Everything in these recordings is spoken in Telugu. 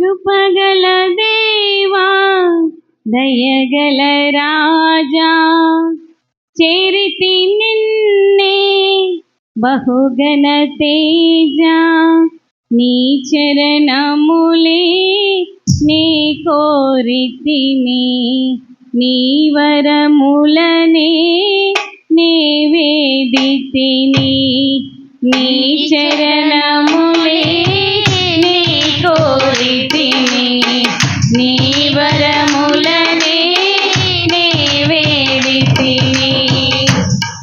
కృపగల దేవా దయగల రాజా చేరితి నిన్నే బహుగణ తేజ నీ చరణములే నీ కోరితిని నీ వరములనే నే వేడితిని నీ చరణములే నీ కోరితిని నీ వరములనే నే వేడితిని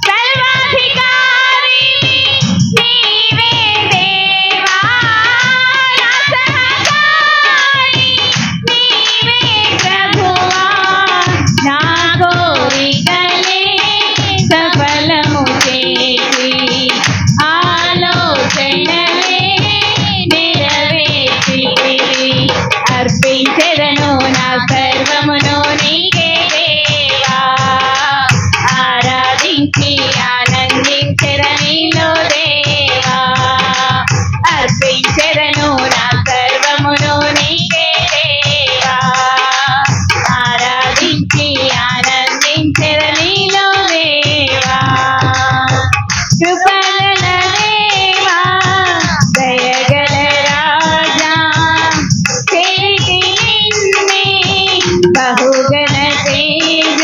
సర్వాధికారి నీవే దేవా నా సహకారి నీవే ప్రభువా నా కోరికలే సఫలము చేసి ఆలోచనలే నెరవేర్చితివి అర్పించెదను నా సర్వమును నీకే దేవా ఆరాధించి ఆనందించెదనిలో దేవా అర్పించెదను నా సర్వమును నీకే దేవా ఆరాధించి ఆనందించెదనిలో దేవా కృపగల దేవా దయగల రాజా చేరితి నిన్నే బహుగణ తేజ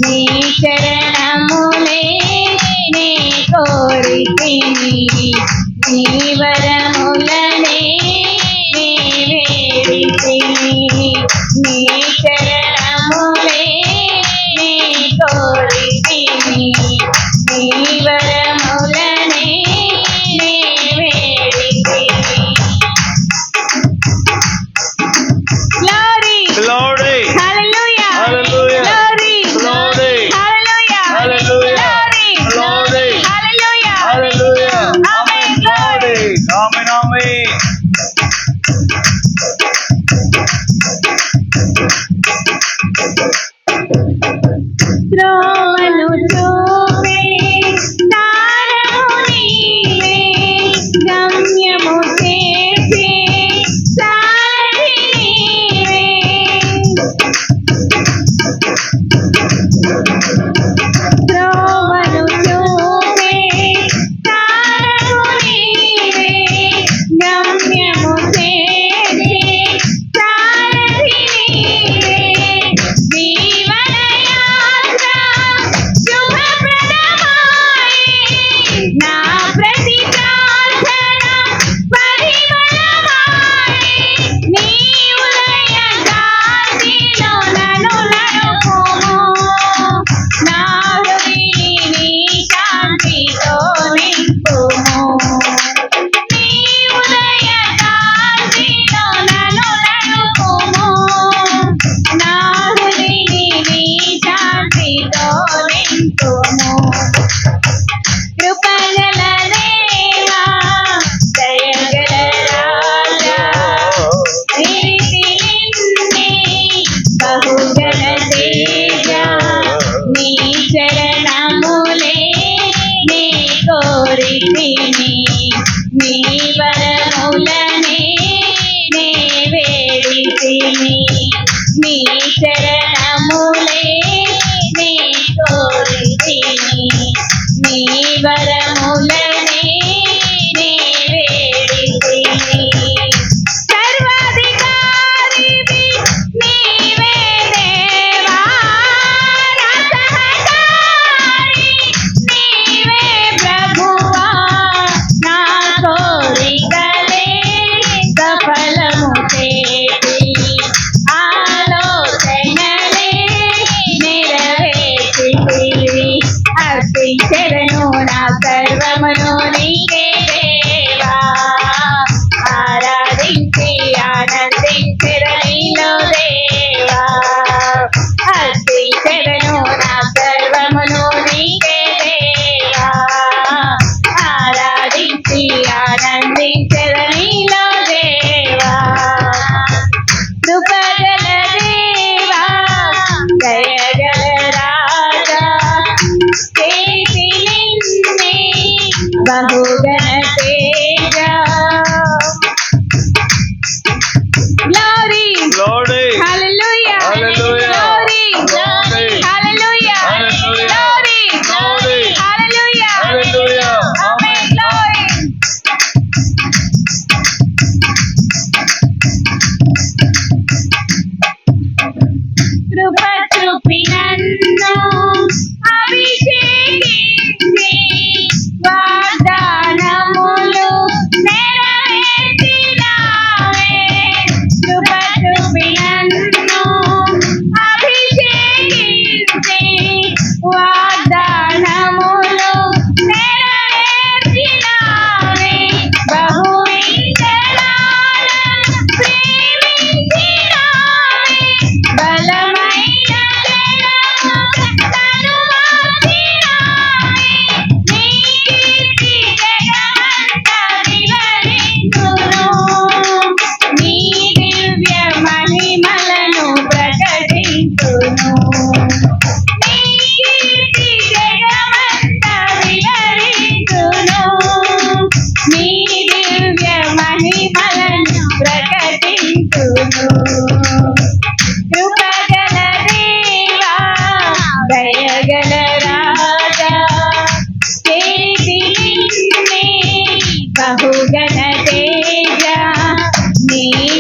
నీ చరణములే నే కోరితిని నీ వరములనే నే వేడితిని నీ చరణములే నే కోరితిని నీ వరములనే నే వేడితిని Glory! Glory! Hallelujah! Hallelujah! Glory! Glory! Hallelujah! Hallelujah! Glory! Glory! Hallelujah! Hallelujah! Amen! Glory! Amen! Amen! త్రోవను చూపే తారము నీవే గమ్యము చేసే సారథి నీవే త్రోవను చూపే తారము నీవే గమ్యము చేసే సారథి నీవే జీవన యాత్ర శుభప్రదమాయే నా ప్రతి ప్రార్థన పరిమళమాయే నీ ఉదయ కాంతిలో నన్ను నడుపుము నా హృదయని నీ శాంతితో నింపుము నీ ఉదయ కాంతిలో నన్ను నడుపుము నా హృదయని నీ శాంతితో నింపుము కృపగల దేవా దయగల రాజా చేరితి నిన్నే బహుగణ తేజ నీ చరణములే నే కోరితిని నీ వరములనే నే వేడితిని నీ చరణములే నే కోరితిని నీ వరములనే నే వేడితిని సర్వాధికారివి నీవే దేవా నా సహకారి నీవే ప్రభువా నా కోరికలే సఫలము చేసి ఆలోచన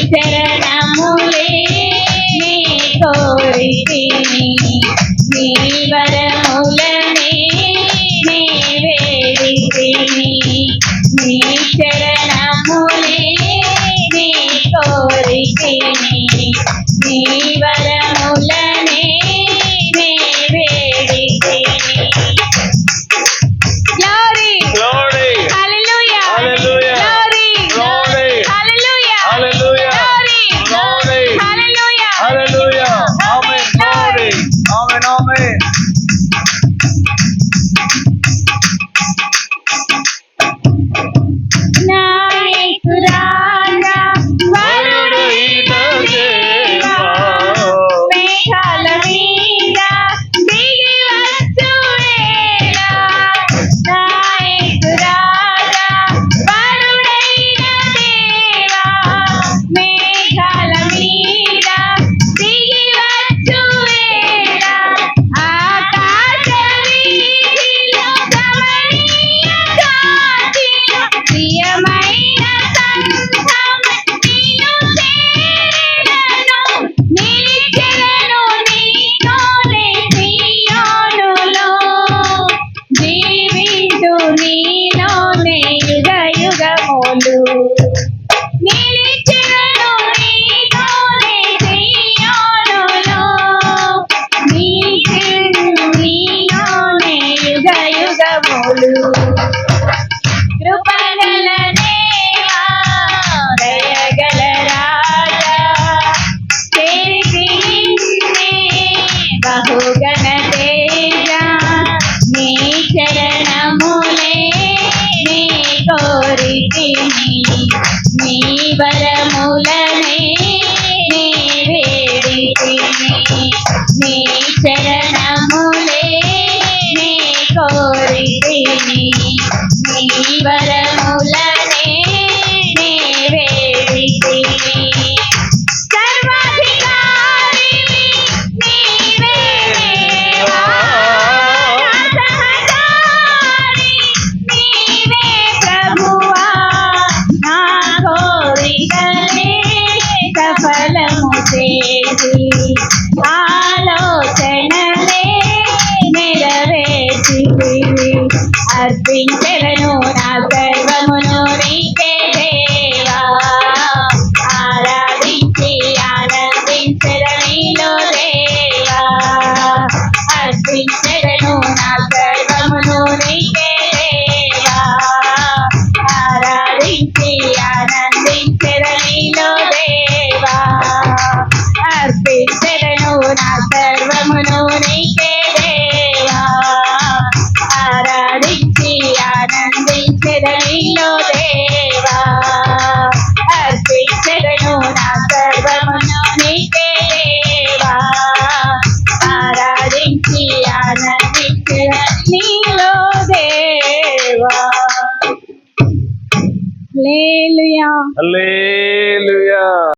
చరణములే నే కోరితిని నీ వరములనే నే వేడితిని నీ చరణములే నే కోరితిని నీ వరములనే నే వేడితిని. Glory. Glory. Hallelujah. Hallelujah. Glory. Glory. Hallelujah. Hallelujah. Glory. Glory. Hallelujah. Hallelujah. Amen. Glory. Amen. Amen. నాయకు రాజా వరుడైన దేవా మేఘాల మీద దిగి వచ్చు వేళ నాయకు రాజా వరుడైన దేవా మేఘాల మీద దిగి వచ్చు వేళ ఆకాశ వీధిలో గమనీయ కాంతిలో ప్రియమైన సంఘం నిన్ను చేరెదను నిలిచెదను నీతోనే సియోనులో జీవించు నీలోనే యుగ యుగములు నిలిచెదను నీతోనే సియోనులో జీవించు నీలోనే యుగ యుగములు. కృపగల దేవా దయగల రాజా చేసి నిన్నే బహుగణ తేజ నీ చరణములే నీ కోరితిని నీ వరములనే నీ వేడితిని నీ చరణములే నీ కోరితిని నీ వరములనే నీ వేడితిని. సర్వాధికారివి నీవే దేవా నా సహచారి నీవే ప్రభువా నా కోరికలే సఫలము చేసి ఆలోచనలే నెరవేర్చితివి. అర్పించెదను నా సర్వమును నీకే దేవా ఆరాధించి ఆనందించెదనిలో దేవా అర్పించెదను నా సర్వమును నీకే దేవా ఆరాధించి ఆనందించెదనిలో దేవా అర్పించెదను నా సర్వమును నీకే దేవా ఆరాధించి ఆనందించెదనిలో దేవా అర్పించెదను నా సర్వమును నీకే దేవా ఆరాధించి ఆనందించెదనిలో దేవా. హల్లెలూయా. Hallelujah.